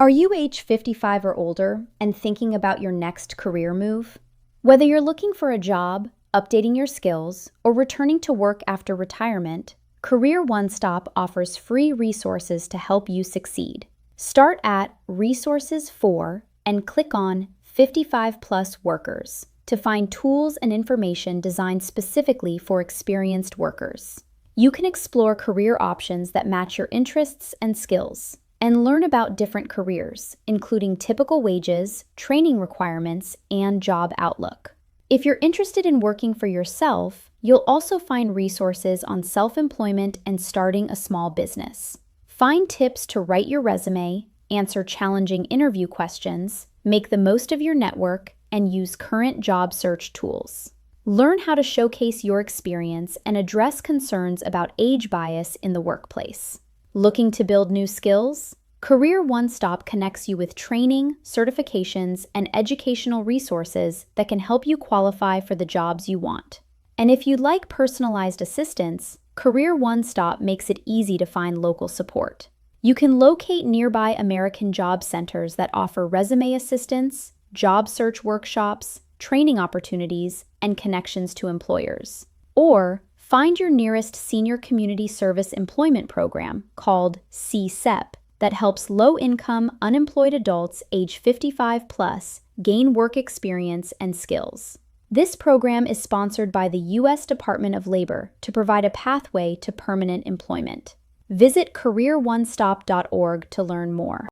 Are you age 55 or older and thinking about your next career move? Whether you're looking for a job, updating your skills, or returning to work after retirement, CareerOneStop offers free resources to help you succeed. Start at Resources for and click on 55 Plus Workers to find tools and information designed specifically for experienced workers. You can explore career options that match your interests and skills, and learn about different careers, including typical wages, training requirements, and job outlook. If you're interested in working for yourself, you'll also find resources on self-employment and starting a small business. Find tips to write your resume, answer challenging interview questions, make the most of your network, and use current job search tools. Learn how to showcase your experience and address concerns about age bias in the workplace. Looking to build new skills? CareerOneStop connects you with training, certifications, and educational resources that can help you qualify for the jobs you want. And if you'd like personalized assistance, CareerOneStop makes it easy to find local support. You can locate nearby American job centers that offer resume assistance, job search workshops, training opportunities, and connections to employers. Or find your nearest senior community service employment program called SCSEP that helps low-income, unemployed adults age 55 plus gain work experience and skills. This program is sponsored by the U.S. Department of Labor to provide a pathway to permanent employment. Visit CareerOneStop.org to learn more.